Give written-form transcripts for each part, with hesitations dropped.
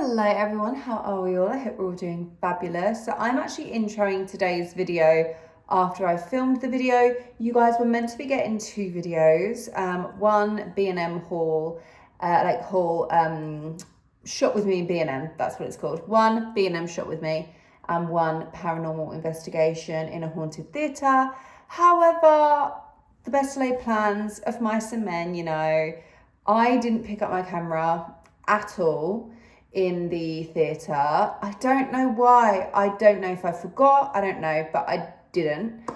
Hello everyone, how are we all? I hope we're all doing fabulous. So I'm actually introing today's video after I filmed the video. You guys were meant to be getting two videos, one B&M haul, shop with me B&M, that's what it's called. One B&M shop with me and one paranormal investigation in a haunted theatre. However, the best laid plans of mice and men, you know, I didn't pick up my camera at all in the theatre. I don't know why. I don't know if I forgot. I don't know, but I didn't.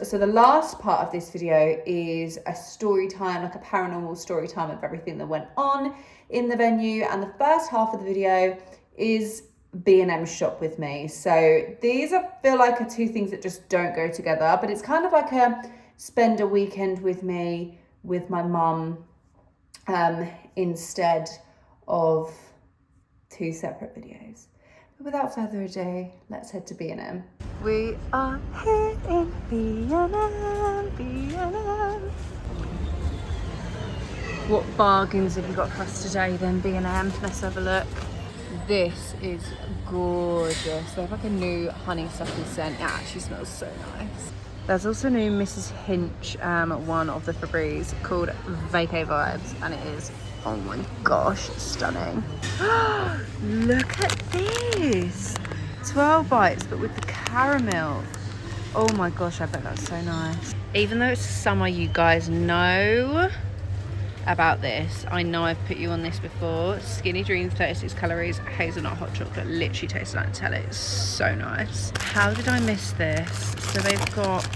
So the last part of this video is a story time, like a paranormal story time of everything that went on in the venue. And the first half of the video is B&M shop with me. So these feel like are two things that just don't go together, but it's kind of like a spend a weekend with me with my mum instead of two separate videos. But without further ado, let's head to B&M. We are here in B&M, B&M. What bargains have you got for us today then, B&M? Let's have a look. This is gorgeous. They have like a new honeysuckle scent. It actually smells so nice. There's also a new Mrs. Hinch, one of the Febreze called Vacay Vibes, and it is, oh my gosh, stunning. Look at this. 12 bites, but with the caramel. Oh my gosh, I bet that's so nice. Even though it's summer, you guys know about this. I know I've put you on this before. Skinny Dreams, 36 calories, hazelnut hot chocolate. Literally tastes like Nutella. It's so nice. How did I miss this? So they've got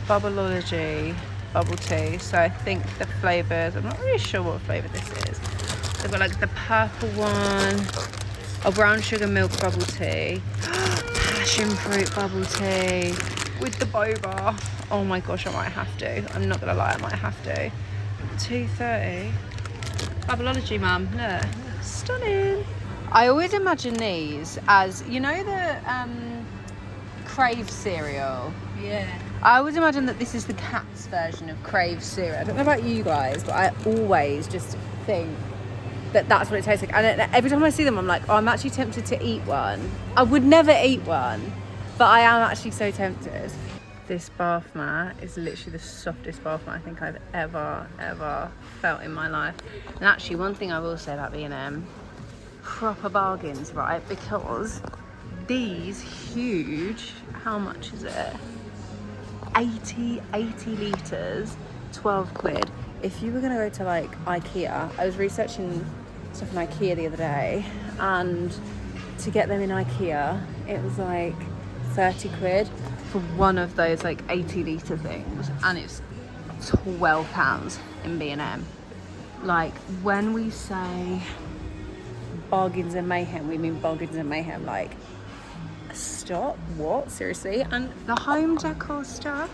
Bubbleology bubble tea. So I think the flavours, I'm not really sure what flavour this is. They've got like the purple one, a brown sugar milk bubble tea, passion fruit bubble tea with the boba. Oh my gosh, I might have to. I'm not gonna lie, I might have to. $2.30. Bubbleology, mum. Look, stunning. I always imagine these as, you know, the Crave cereal. Yeah. I always imagine that this is the cat's version of Crave cereal. I don't know about you guys, but I always just think that that's what it tastes like. And every time I see them, I'm like, oh, I'm actually tempted to eat one. I would never eat one, but I am actually so tempted. This bath mat is literally the softest bath mat I think I've ever felt in my life. And actually, one thing I will say about B&M, proper bargains, right? Because these huge, how much is it? 80 litres, 12 quid. If you were gonna go to like IKEA, I was researching stuff in IKEA the other day, and to get them in IKEA, it was like 30 quid for one of those like 80 litre things, and it's £12 in B&M. Like, when we say bargains and mayhem, we mean bargains and mayhem. Like, stop, what, seriously? And the home decor stuff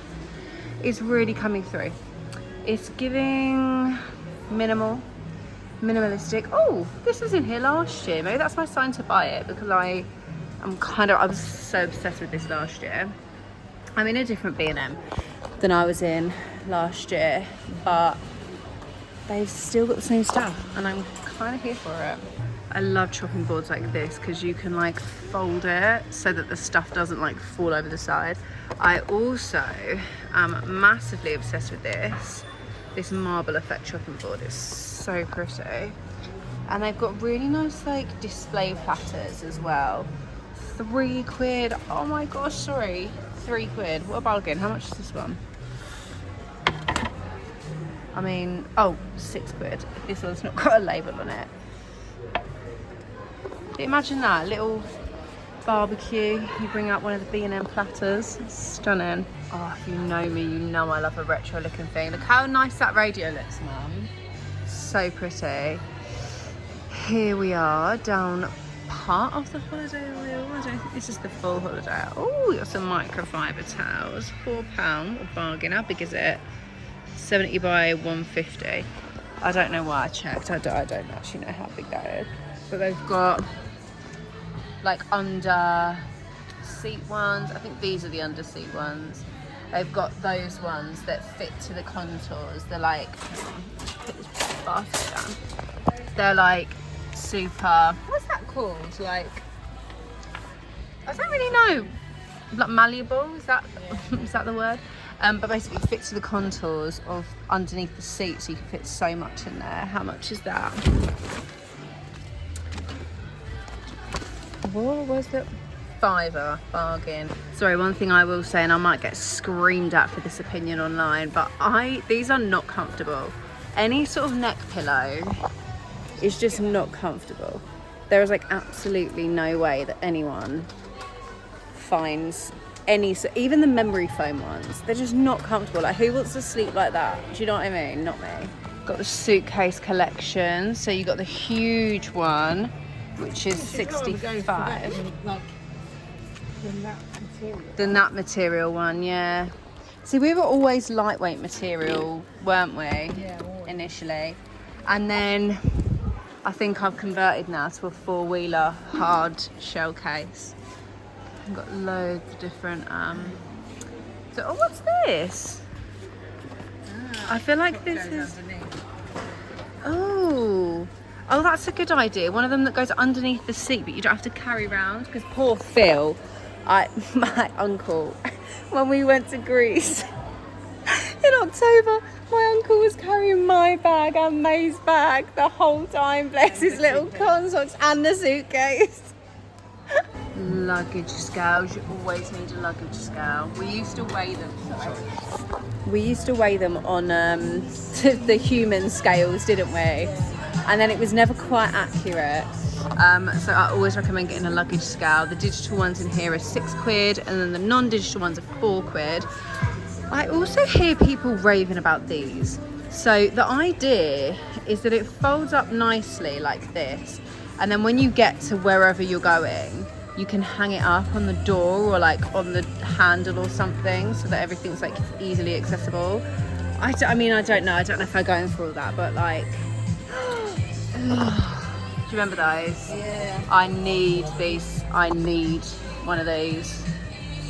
is really coming through. It's giving minimalistic. Oh, this was in here last year. Maybe that's my sign to buy it, because I was so obsessed with this last year. I'm in a different B&M than I was in last year, but they've still got the same stuff, and I'm kind of here for it. I love chopping boards like this because you can like fold it so that the stuff doesn't like fall over the side. I also am massively obsessed with this marble effect chopping board. It's so pretty, and they've got really nice like display platters as well. 3 quid. Oh my gosh, sorry, 3 quid. What a bargain. How much is this one? I mean, oh, 6 quid. This one's not got a label on it. Imagine that, little barbecue. You bring out one of the B&M platters. It's stunning. Oh, if you know me, you know I love a retro looking thing. Look how nice that radio looks, mum. So pretty. Here we are, down part of the holiday wheel. I don't think this is the full holiday. Oh, we got some microfiber towels. £4, a bargain. How big is it? 70 by 150. I don't know why I checked. I don't actually know how big that is. But they've got like under seat ones. I think these are the under seat ones. They've got those ones that fit to the contours. They're like, put this basket down. They're like super, what's that called? Like, I don't really know. Like malleable, is that the word? But basically it fits to the contours of underneath the seat, so you can fit so much in there. How much is that? What was it? £5, bargain. Sorry, one thing I will say, and I might get screamed at for this opinion online, but these are not comfortable. Any sort of neck pillow is just not comfortable. There is like absolutely no way that anyone finds even the memory foam ones, they're just not comfortable. Like, who wants to sleep like that? Do you know what I mean? Not me. Got the suitcase collection. So you got the huge one, which is 65. The nap material one, yeah. See, we were always lightweight material, weren't we? Yeah, initially. And then I think I've converted now to a 4-wheeler hard shell case. I've got loads of different so, what's this? I feel like this is oh, that's a good idea. One of them that goes underneath the seat, but you don't have to carry around. Because poor Phil, my uncle, when we went to Greece in October, my uncle was carrying my bag and May's bag the whole time. Bless his little con socks and the suitcase. Luggage scales, you always need a luggage scale. We used to weigh them on the human scales, didn't we? And then it was never quite accurate. So I always recommend getting a luggage scale. The digital ones in here are £6, and then the non-digital ones are £4. I also hear people raving about these. So the idea is that it folds up nicely like this, and then when you get to wherever you're going, you can hang it up on the door or like on the handle or something, so that everything's like easily accessible. I don't know if I go in for all that, but like, do you remember those? Yeah. I need these. I need one of these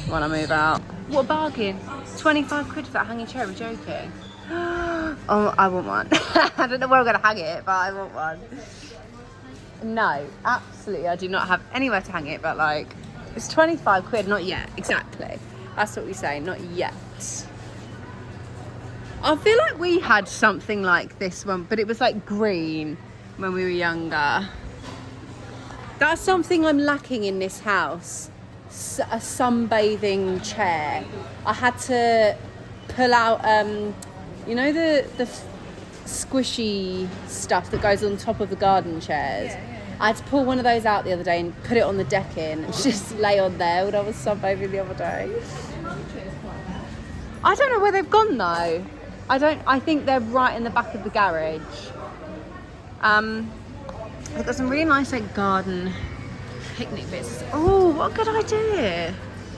when I move out. What a bargain. 25 quid for that hanging chair, are we joking? Oh, I want one. I don't know where I'm going to hang it, but I want one. No, absolutely, I do not have anywhere to hang it, but like, it's 25 quid, not yet, exactly. That's what we say, not yet. I feel like we had something like this one, but it was like green when we were younger. That's something I'm lacking in this house, a sunbathing chair. I had to pull out, you know the squishy stuff that goes on top of the garden chairs. Yeah. I had to pull one of those out the other day and put it on the decking and just lay on there when I was sunbathing the other day. I don't know where they've gone though. I think they're right in the back of the garage. They've got some really nice like garden picnic bits. Oh, what a good idea.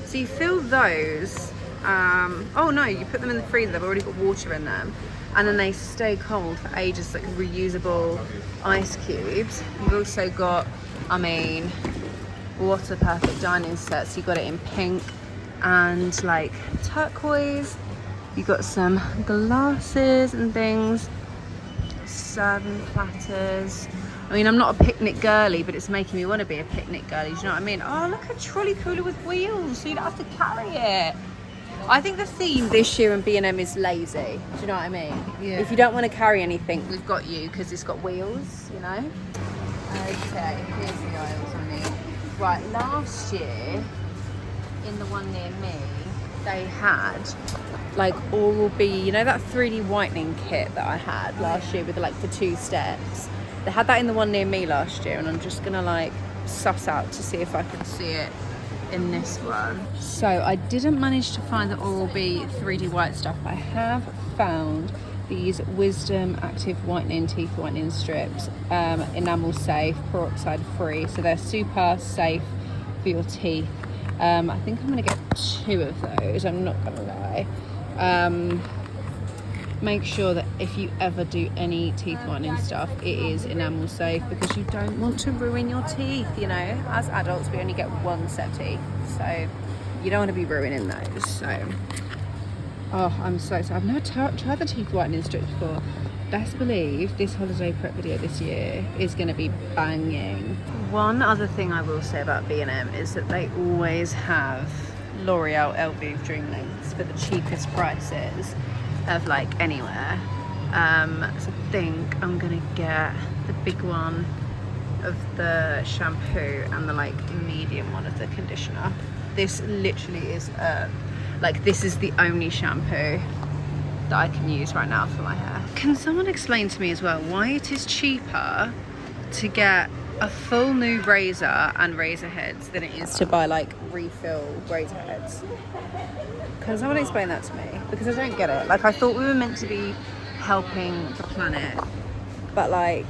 So you fill those. Oh no, you put them in the freezer, they've already got water in them. And then they stay cold for ages, like reusable ice cubes. You've also got, what a perfect dining set. So you got it in pink and like turquoise. You got some glasses and things, serving platters. I'm not a picnic girly, but it's making me want to be a picnic girly. Do you know what I mean? Oh, look, a trolley cooler with wheels, so you don't have to carry it. I think the theme this year in B&M is lazy. Do you know what I mean? Yeah. If you don't want to carry anything, we've got you, because it's got wheels, you know? Okay, here's the aisles I need. Right, last year, in the one near me, they had like Oral-B, you know that 3D whitening kit that I had last year with like the 2 steps? They had that in the one near me last year, and I'm just gonna like suss out to see if I can see it in this one. So I didn't manage to find the Oral-B 3D white stuff. I have found these Wisdom Active Whitening Teeth Whitening Strips, enamel safe, peroxide free, so they're super safe for your teeth. I think I'm gonna get 2 of those, I'm not gonna lie. Make sure that if you ever do any teeth whitening stuff, it is enamel safe, because you don't want to ruin your teeth, you know. As adults, we only get 1 set of teeth, so you don't want to be ruining those. So, oh, I'm so excited. I've never tried the teeth whitening strips before. best believe this holiday prep video this year is going to be banging. One other thing I will say about B&M is that they always have L'Oreal LV Dream Lengths for the cheapest prices of like anywhere. So I think I'm going to get the big one of the shampoo and the like medium one of the conditioner. This literally is like this is the only shampoo that I can use right now for my hair. Can someone explain to me as well why it is cheaper to get a full new razor and razor heads than it is to buy like refill razor heads? Can someone explain that to me? Because I don't get it. Like, I thought we were meant to be helping the planet, but like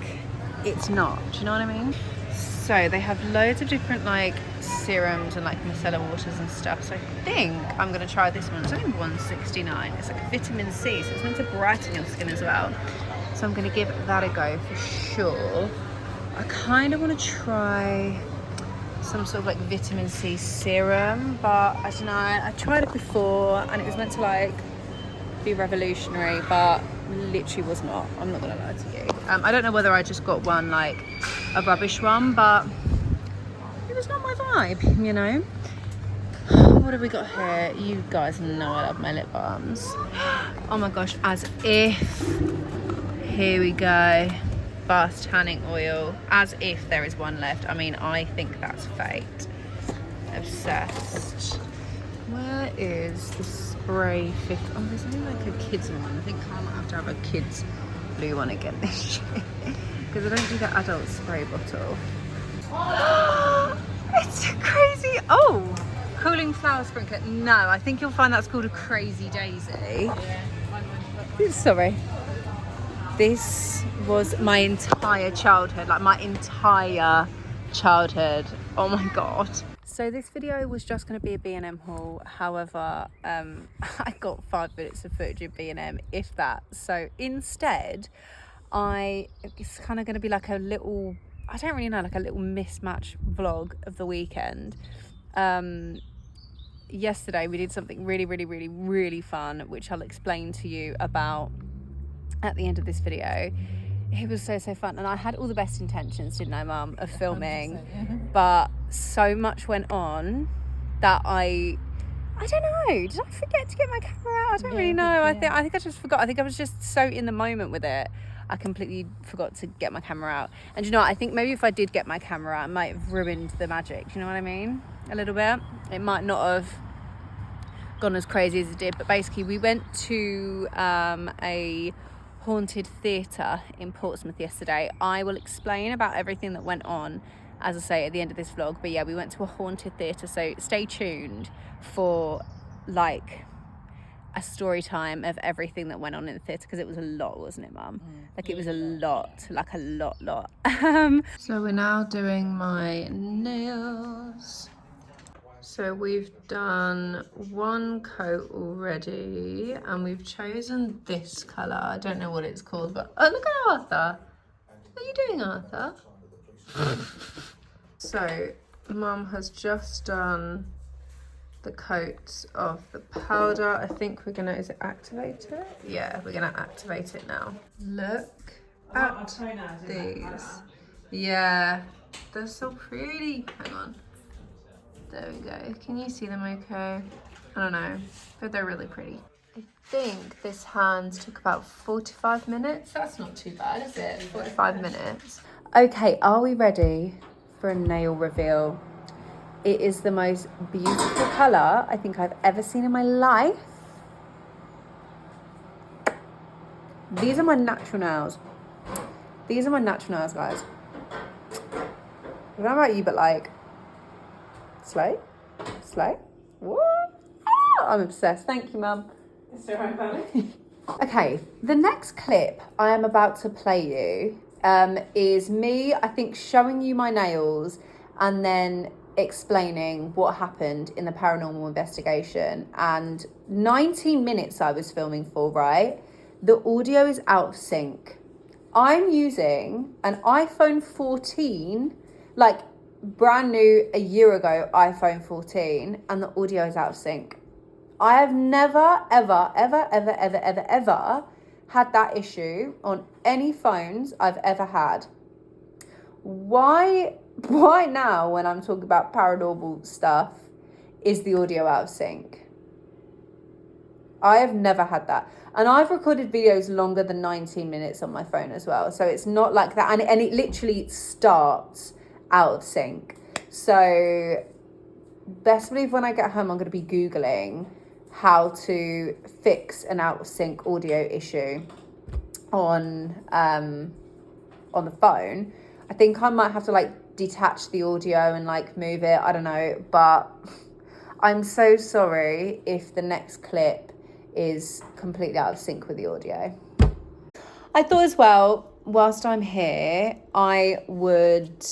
it's not. Do you know what I mean? So they have loads of different like serums and like micellar waters and stuff. So I think I'm gonna try this one. It's only $1.69. It's like vitamin C, so it's meant to brighten your skin as well. So I'm gonna give that a go for sure. I kind of want to try some sort of like vitamin C serum, but I don't know. I tried it before and it was meant to like be revolutionary, but literally was not. I'm not gonna lie to you. I don't know whether I just got one like a rubbish one, but it was not my vibe, you know. What have we got here? You guys know I love my lip balms. Oh my gosh, as if. Here we go. Fast tanning oil, as if there is one left. I mean, I think that's fate. Obsessed. Where is the spray fit? Oh, there's only like a kids one. I think I might have to have a kids blue one again this year because I don't do the adult spray bottle. It's crazy. Oh, cooling flower sprinkler. No, I think you'll find that's called a Crazy Daisy. Sorry. This was my entire childhood, like my entire childhood. Oh my god. So this video was just going to be a B&M haul. However, I got 5 minutes of footage of B&M, if that. So instead, it's kind of going to be like a little, I don't really know, like a little mismatched vlog of the weekend. Yesterday we did something really fun, which I'll explain to you about at the end of this video. It was so fun, and I had all the best intentions, didn't I, Mum, of filming, yeah. But so much went on that I don't know, did I forget to get my camera out? I don't really know. I think I just forgot. I think I was just so in the moment with it, I completely forgot to get my camera out. And you know what, I think maybe if I did get my camera out, it might have ruined the magic. Do you know what I mean? A little bit. It might not have gone as crazy as it did, but basically we went to a haunted theatre in Portsmouth yesterday. I will explain about everything that went on, as I say, at the end of this vlog. But yeah, we went to a haunted theatre, so stay tuned for like a story time of everything that went on in the theatre, because it was a lot, wasn't it, Mum? Like, it was a lot, like a lot. So we're now doing my nails. So we've done one coat already, and we've chosen this colour. I don't know what it's called, but oh, look at Arthur. What are you doing, Arthur? So Mum has just done the coats of the powder. I think we're gonna, is it activate it? Yeah, we're gonna activate it now. Look at these. Yeah, they're so pretty. Hang on. There we go. Can you see them okay? I don't know, but they're really pretty. I think this hand took about 45 minutes. That's not too bad, is it? 45 minutes. Okay, are we ready for a nail reveal? It is the most beautiful colour I think I've ever seen in my life. These are my natural nails. These are my natural nails, guys. I don't know about you, but like, slow. What? Oh, I'm obsessed. Thank you, Mum. It's all right, darling. Okay, the next clip I am about to play you is me, I think, showing you my nails and then explaining what happened in the paranormal investigation. And 19 minutes I was filming for, right? The audio is out of sync. I'm using an iPhone 14, like brand new, a year ago iPhone 14, and the audio is out of sync. I have never, ever had that issue on any phones I've ever had. Why now, when I'm talking about paranormal stuff, is the audio out of sync? I have never had that. And I've recorded videos longer than 19 minutes on my phone as well. So it's not like that. And it literally starts out of sync. So best believe when I get home, I'm going to be Googling how to fix an out of sync audio issue on the phone. I think I might have to like detach the audio and like move it. I don't know. But I'm so sorry if the next clip is completely out of sync with the audio. I thought as well, whilst I'm here, I would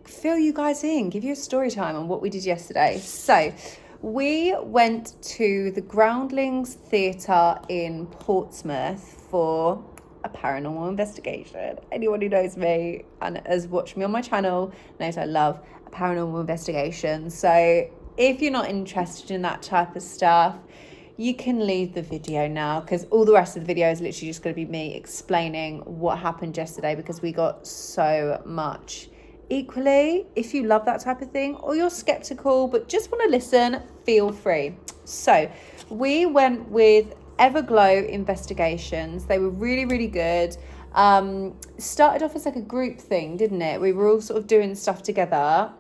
fill you guys in, give you a story time on what we did yesterday. So we went to the Groundlings Theatre in Portsmouth for a paranormal investigation. Anyone who knows me and has watched me on my channel knows I love a paranormal investigation. So if you're not interested in that type of stuff, you can leave the video now, because all the rest of the video is literally just going to be me explaining what happened yesterday, because we got so much. Equally, if you love that type of thing or you're skeptical but just want to listen, feel free. So we went with Everglow Investigations. They were really, really good. Started off as like a group thing, didn't it? We were all sort of doing stuff together.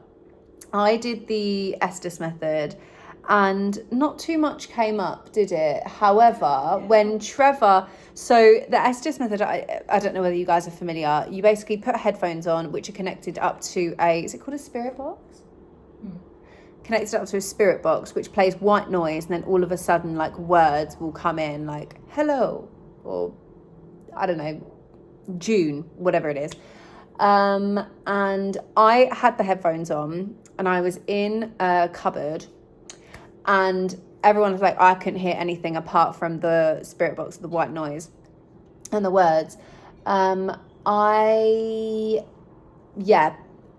I did the Estes method, and not too much came up, did it? However, when Trevor, so the Estes method, I don't know whether you guys are familiar, you basically put headphones on which are connected up to is it called a spirit box? Connected up to a spirit box which plays white noise, and then all of a sudden like words will come in like hello, or I don't know, June, whatever it is. And I had the headphones on and I was in a cupboard, and everyone was like, I couldn't hear anything apart from the spirit box, the white noise and the words. Everyone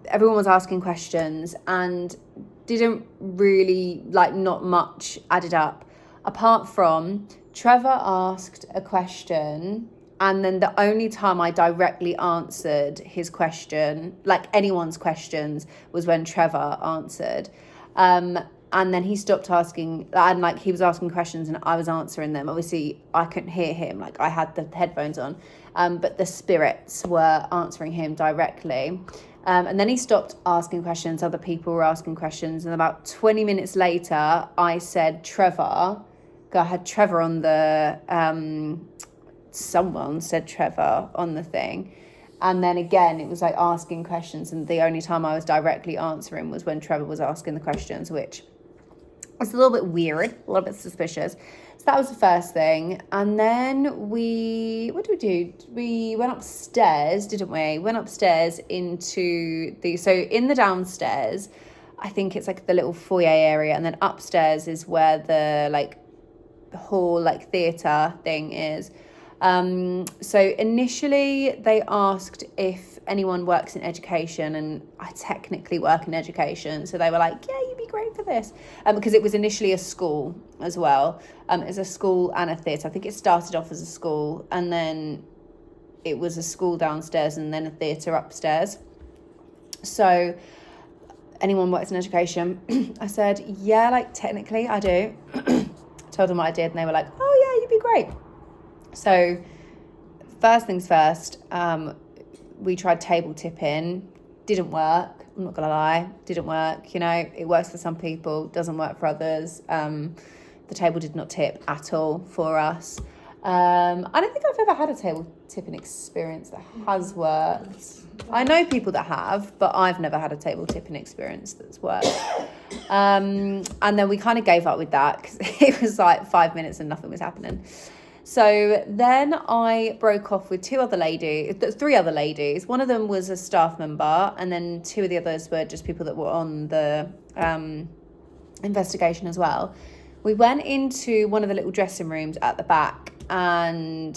was asking questions and didn't really, like, not much added up, apart from Trevor asked a question, and then the only time I directly answered his question, like anyone's questions, was when Trevor answered. And then he stopped asking, and like he was asking questions and I was answering them. Obviously, I couldn't hear him, like I had the headphones on, but the spirits were answering him directly. And then he stopped asking questions, other people were asking questions, and about 20 minutes later, I said, Trevor, I had Trevor on the, someone said Trevor on the thing. And then again, it was like asking questions, and the only time I was directly answering was when Trevor was asking the questions, which is a little bit weird, a little bit suspicious. So that was the first thing. And then what did we do? We went upstairs, didn't we? Went upstairs into so in the downstairs, I think it's like the little foyer area, and then upstairs is where the like hall, like theatre thing is. So initially they asked if anyone works in education, and I technically work in education, so they were like, yeah, you'd be great for this, because it was initially a school as well. It's a school and a theatre. I think it started off as a school, and then it was a school downstairs and then a theatre upstairs. So anyone works in education? I said, yeah, like technically I do. Told them what I did, and they were like, oh yeah, you'd be great. So first things first, we tried table tipping. Didn't work. I'm not gonna lie, didn't work. You know, it works for some people, doesn't work for others. The table did not tip at all for us. I don't think I've ever had a table tipping experience that has worked. I know people that have, but I've never had a table tipping experience that's worked. And then we kind of gave up with that because it was like 5 minutes and nothing was happening. So then I broke off with three other ladies. One of them was a staff member, and then two of the others were just people that were on the investigation as well. We went into one of the little dressing rooms at the back and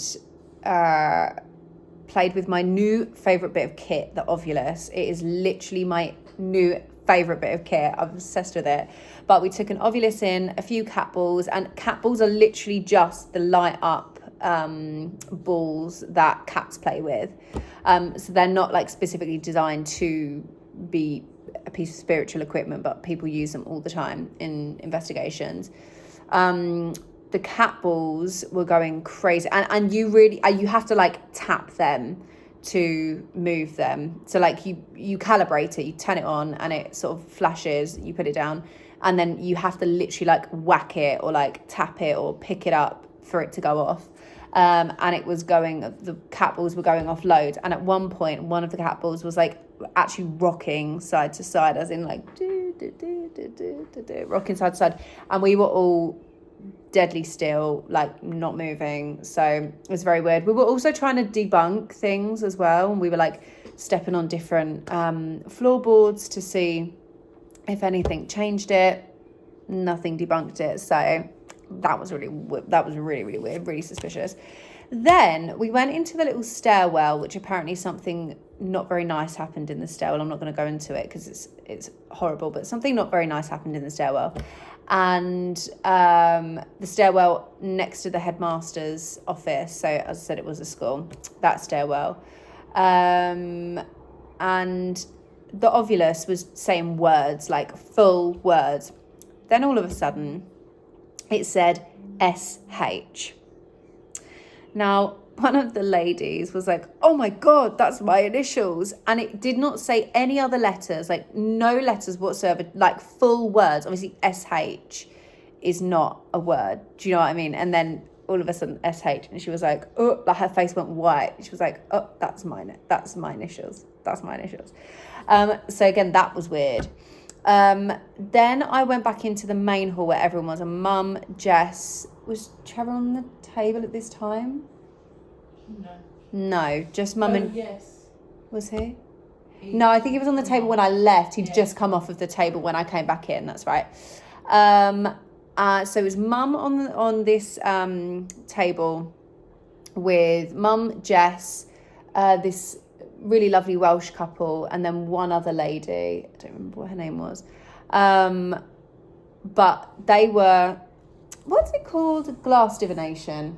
played with my new favourite bit of kit, the Ovulus. It is literally my new favourite bit of kit. I'm obsessed with it. But we took an Ovulus in, a few cat balls, and cat balls are literally just the light up balls that cats play with. So they're not like specifically designed to be a piece of spiritual equipment, but people use them all the time in investigations. The cat balls were going crazy, and you have to like tap them to move them. So like you calibrate it, you turn it on and it sort of flashes, you put it down, and then you have to literally like whack it or like tap it or pick it up for it to go off. And the cat balls were going off loads, and at one point one of the cat balls was like actually rocking side to side, as in like rocking side to side, and we were all deadly still, like not moving. So it was very weird. We were also trying to debunk things as well, and we were like stepping on different floorboards to see if anything changed it. Nothing debunked it. So that was really weird, really suspicious. Then we went into the little stairwell, which apparently something not very nice happened in the stairwell. I'm not going to go into it because it's horrible, but something not very nice happened in the stairwell. And the stairwell next to the headmaster's office, so as I said, it was a school, that stairwell, and the ovulus was saying words, like full words. Then all of a sudden it said SH. Now one of the ladies was like, oh my God, that's my initials. And it did not say any other letters, like no letters whatsoever, like full words. Obviously SH is not a word. Do you know what I mean? And then all of a sudden SH, and she was like, oh, like her face went white. She was like, oh, that's my initials. So again, that was weird. Then I went back into the main hall where everyone was, and Mum, Jess, was Trevor on the table at this time? No, just Mum and... Yes. Was he? No, I think he was on the table when I left. He'd just come off of the table when I came back in. That's right. So it was Mum on this table with Mum, Jess, this really lovely Welsh couple, and then one other lady. I don't remember what her name was. But they were... What's it called? Glass divination.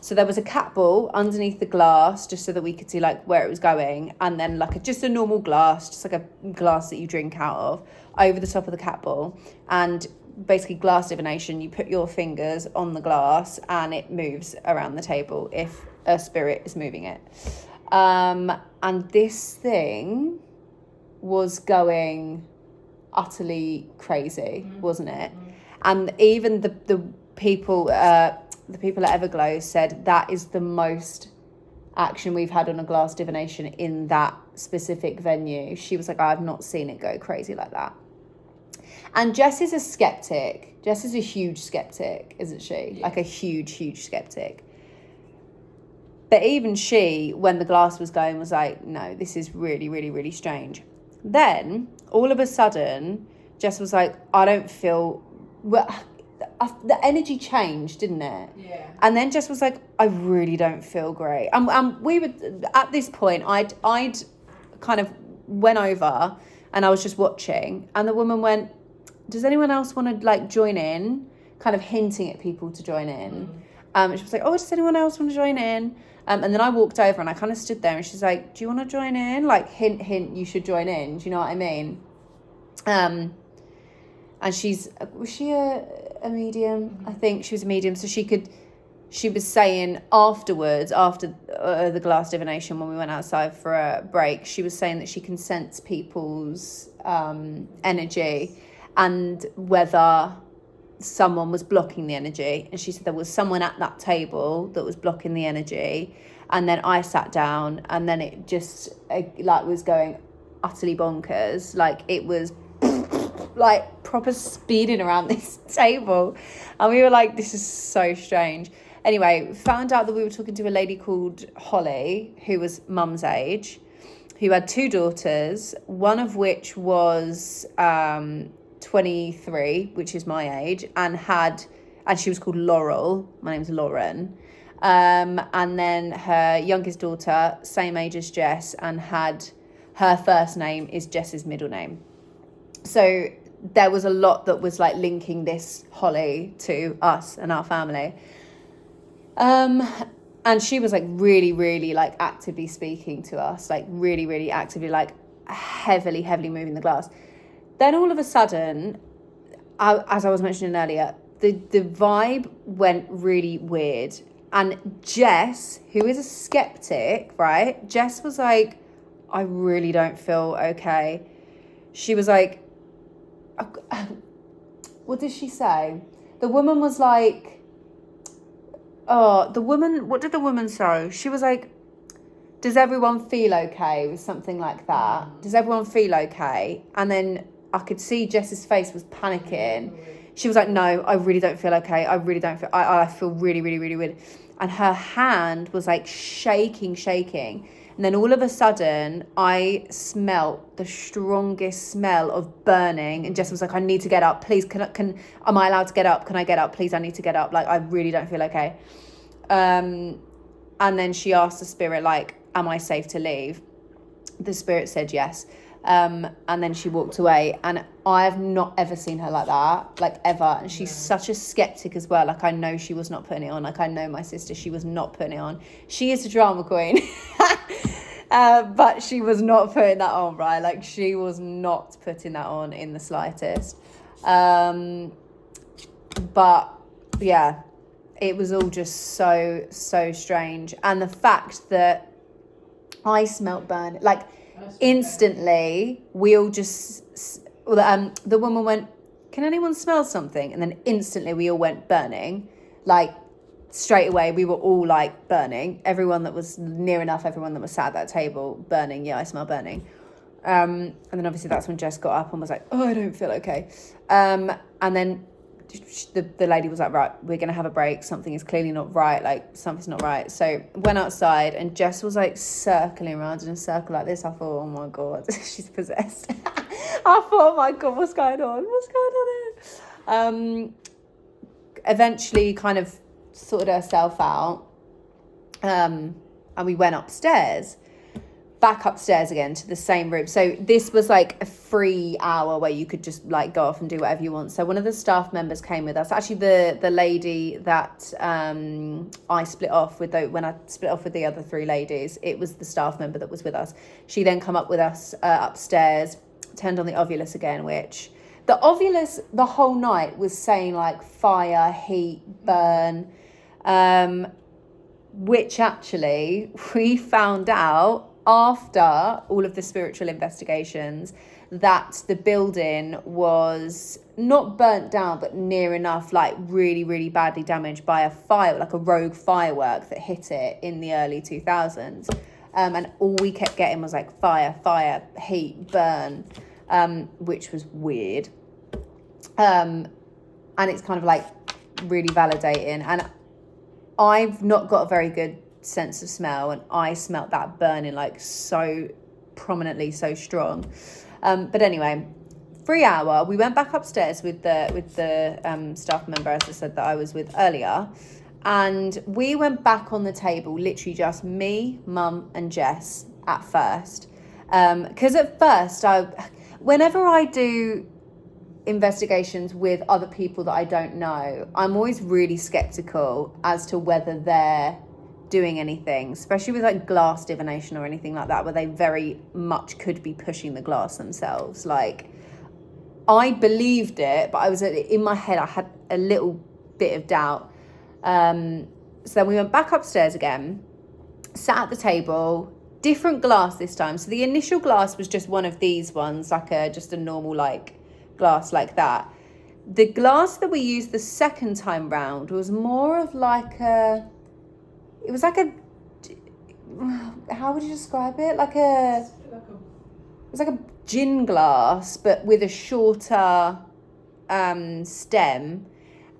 So there was a cat ball underneath the glass, just so that we could see like where it was going, and then like just a normal glass, just like a glass that you drink out of, over the top of the cat ball. And basically glass divination, you put your fingers on the glass and it moves around the table if a spirit is moving it. And this thing was going utterly crazy, wasn't it? And even the people at Everglow said that is the most action we've had on a glass divination in that specific venue. She was like, I've not seen it go crazy like that. And Jess is a skeptic. Jess is a huge skeptic, isn't she? Yeah. Like a huge skeptic. But even she, when the glass was going, was like, no, this is really strange. Then, all of a sudden, Jess was like, I don't feel... Well, the energy changed, didn't it? Yeah. And then Jess was like, I really don't feel great. We were at this point. I'd kind of went over, and I was just watching, and the woman went, "Does anyone else want to like join in?" Kind of hinting at people to join in. She was like, "Oh, does anyone else want to join in?" And then I walked over, and I kind of stood there, and she's like, "Do you want to join in?" Like hint, you should join in. Do you know what I mean? And was she a medium? I think she was a medium. So she was saying afterwards, after the glass divination, when we went outside for a break, she was saying that she can sense people's energy and whether someone was blocking the energy. And she said there was someone at that table that was blocking the energy. And then I sat down, and then it just like was going utterly bonkers. Like it was like proper speeding around this table, and we were like, this is so strange. Anyway, found out that we were talking to a lady called Holly, who was Mum's age, who had 2 daughters, one of which was 23, which is my age, and she was called Laurel. My name's Lauren. And then her youngest daughter, same age as Jess, and had her first name is Jess's middle name. So there was a lot that was like linking this Holly to us and our family. And she was like really, really like actively speaking to us, like really, really actively, like heavily moving the glass. Then all of a sudden, as I was mentioning earlier, the vibe went really weird. And Jess, who is a skeptic, right? Jess was like, I really don't feel okay. She was like, what did she say? The woman was like, what did the woman say? She was like, does everyone feel okay? With something like that. Does everyone feel okay? And then I could see Jess's face was panicking. She was like, no, I really don't feel okay. I really don't feel, I feel really, really, really weird. And her hand was like shaking. And then all of a sudden, I smelt the strongest smell of burning. And Jess was like, I need to get up. Please, am I allowed to get up? Can I get up? Please, I need to get up. Like, I really don't feel okay. And then she asked the spirit, like, am I safe to leave? The spirit said yes. And then she walked away, and I have not ever seen her like that, like ever. And she's such a skeptic as well. Like, I know she was not putting it on. Like, I know my sister, she was not putting it on. She is a drama queen, but she was not putting that on, right? Like, she was not putting that on in the slightest. But yeah, it was all just so strange. And the fact that I smelt burn, like, instantly we all just the woman went, can anyone smell something? And then instantly we all went burning, like straight away. We were all like burning, everyone that was near enough, everyone that was sat at that table, burning. Yeah, I smell burning. And then obviously that's when Jess got up and was like, oh, I don't feel okay. And then the lady was like, right, we're gonna have a break, something is clearly not right, like something's not right. So went outside, and Jess was like circling around in a circle like this. I thought, oh my god, she's possessed. I thought, oh my god, what's going on here? Eventually kind of sorted herself out, and we went back upstairs again to the same room. So this was like a free hour where you could just like go off and do whatever you want. So one of the staff members came with us. Actually, the lady that I split off with, when I split off with the other three ladies, it was the staff member that was with us. She then come up with us upstairs, turned on the ovulus again, which the ovulus the whole night was saying like fire, heat, burn, which actually we found out after all of the spiritual investigations that the building was not burnt down, but near enough, like really, really badly damaged by a fire, like a rogue firework that hit it in the early 2000s. And all we kept getting was like fire, heat, burn, which was weird. And it's kind of like really validating. And I've not got a very good sense of smell, and I smelt that burning like so prominently, so strong. But anyway, free hour, we went back upstairs with the staff member, as I said, that I was with earlier, and we went back on the table, literally just me, Mum and Jess at first, because at first whenever I do investigations with other people that I don't know, I'm always really skeptical as to whether they're doing anything, especially with like glass divination or anything like that, where they very much could be pushing the glass themselves. Like, I believed it, but I was in my head, I had a little bit of doubt. So then we went back upstairs again, sat at the table, different glass this time. So the initial glass was just one of these ones, like just a normal like glass like that. The glass that we used the second time round was more of like it was like how would you describe it? It was like a gin glass, but with a shorter stem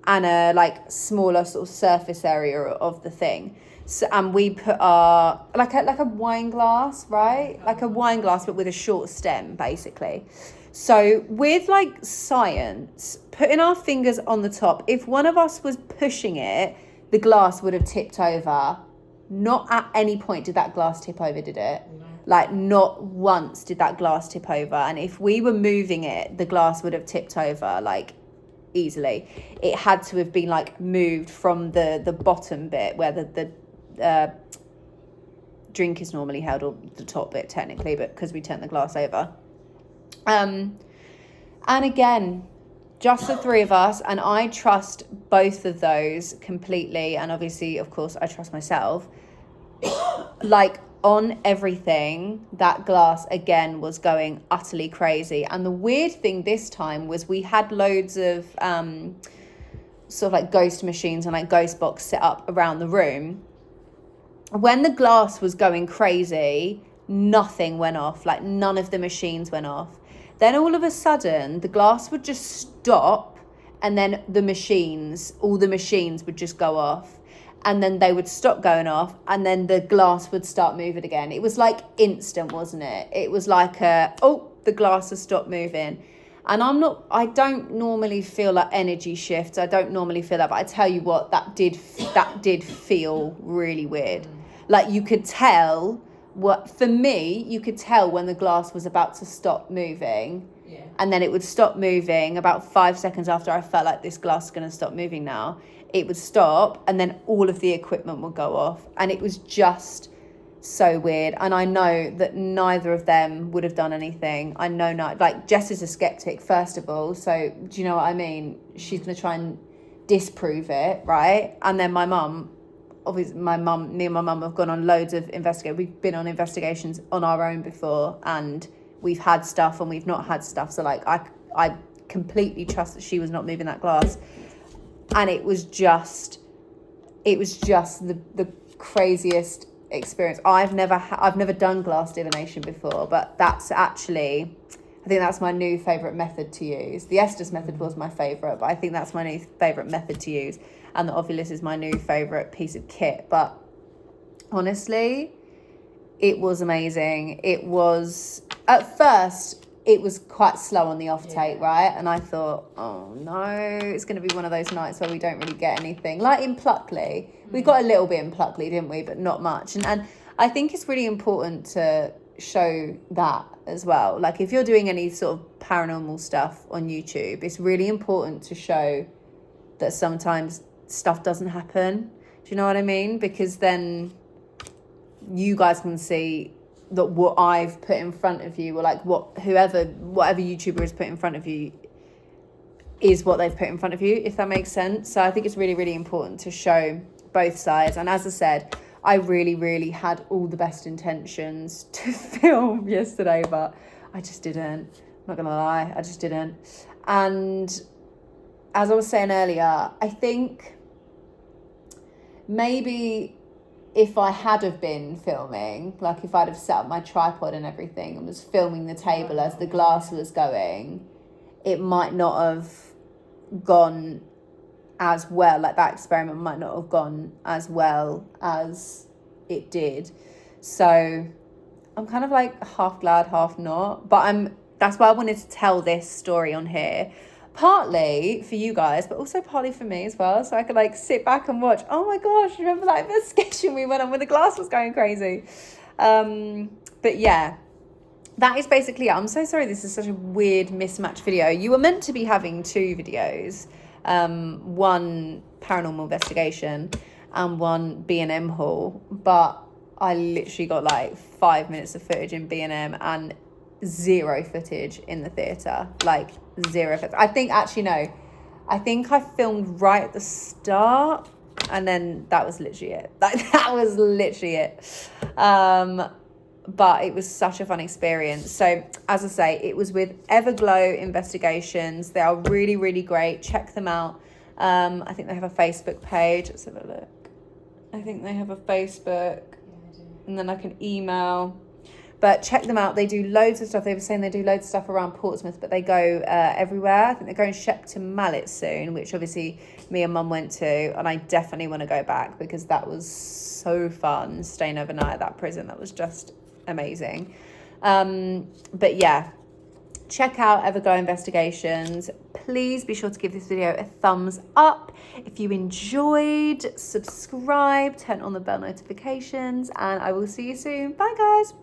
and a like smaller sort of surface area of the thing. So, and we put our like a wine glass, right? Like a wine glass, but with a short stem, basically. So with like science, putting our fingers on the top, if one of us was pushing it, the glass would have tipped over. Not at any point did that glass tip over, did it? No. Like, not once did that glass tip over. And if we were moving it, the glass would have tipped over, like, easily. It had to have been like moved from the bottom bit where the drink is normally held, or the top bit technically, but because we turned the glass over. And again, just the three of us, and I trust both of those completely, and obviously, of course, I trust myself. Like, on everything, that glass again was going utterly crazy. And the weird thing this time was we had loads of sort of like ghost machines and like ghost box set up around the room. When the glass was going crazy, nothing went off, like none of the machines went off. Then all of a sudden, the glass would just stop, and then all the machines would just go off. And then they would stop going off, and then the glass would start moving again. It was like instant, wasn't it? It was like the glass has stopped moving. And I don't normally feel like energy shifts. I don't normally feel that, but I tell you what, that did feel really weird. Like, you could tell you could tell when the glass was about to stop moving. Yeah. And then it would stop moving about 5 seconds after I felt like this glass is going to stop moving now. It would stop, and then all of the equipment would go off. And it was just so weird. And I know that neither of them would have done anything. I know not. Like, Jess is a skeptic, first of all. So, do you know what I mean? She's going to try and disprove it, right? And then my mum, obviously, me and my mum have gone on loads of investigations. We've been on investigations on our own before, and we've had stuff and we've not had stuff. So, like, I completely trust that she was not moving that glass. And it was just the craziest experience. I've never done glass divination before, but that's actually, I think that's my new favourite method to use. The Estes method was my favourite, but I think that's my new favourite method to use. And the Ovilus is my new favourite piece of kit. But honestly, it was amazing. It was, at first, it was quite slow on the offtake, right? And I thought, oh no, it's going to be one of those nights where we don't really get anything. Like in Pluckley, we got a little bit in Pluckley, didn't we? But not much. And I think it's really important to show that as well. Like, if you're doing any sort of paranormal stuff on YouTube, it's really important to show that sometimes stuff doesn't happen. Do you know what I mean? Because then you guys can see that what I've put in front of you, or like whatever YouTuber has put in front of you is what they've put in front of you, if that makes sense. So I think it's really, really important to show both sides. And as I said, I really, really had all the best intentions to film yesterday, but I just didn't. I'm not gonna lie, I just didn't. And as I was saying earlier, I think maybe if I had have been filming, like if I'd have set up my tripod and everything and was filming the table as the glass was going, it might not have gone as well. Like, that experiment might not have gone as well as it did. So I'm kind of like half glad, half not. But that's why I wanted to tell this story on here. Partly for you guys, but also partly for me as well, so I could like sit back and watch. Oh my gosh, remember that investigation we went on when the glass was going crazy? But yeah, that is basically it. I'm so sorry this is such a weird mismatched video. You were meant to be having two videos, one paranormal investigation and one B&M haul, but I literally got like 5 minutes of footage in B&M and zero footage in the theatre. Like, zero footage. I think I filmed right at the start, and then that was literally it. That was literally it. But it was such a fun experience. So, as I say, it was with Everglow Investigations. They are really, really great. Check them out. I think they have a Facebook page. Let's have a look. I think they have a Facebook, and then like an email. But check them out. They do loads of stuff. They were saying they do loads of stuff around Portsmouth, but they go everywhere. I think they're going Shepton Mallet soon, which obviously me and Mum went to, and I definitely want to go back because that was so fun, staying overnight at that prison. That was just amazing. But yeah, check out Everglow Investigations. Please be sure to give this video a thumbs up. If you enjoyed, subscribe, turn on the bell notifications, and I will see you soon. Bye guys.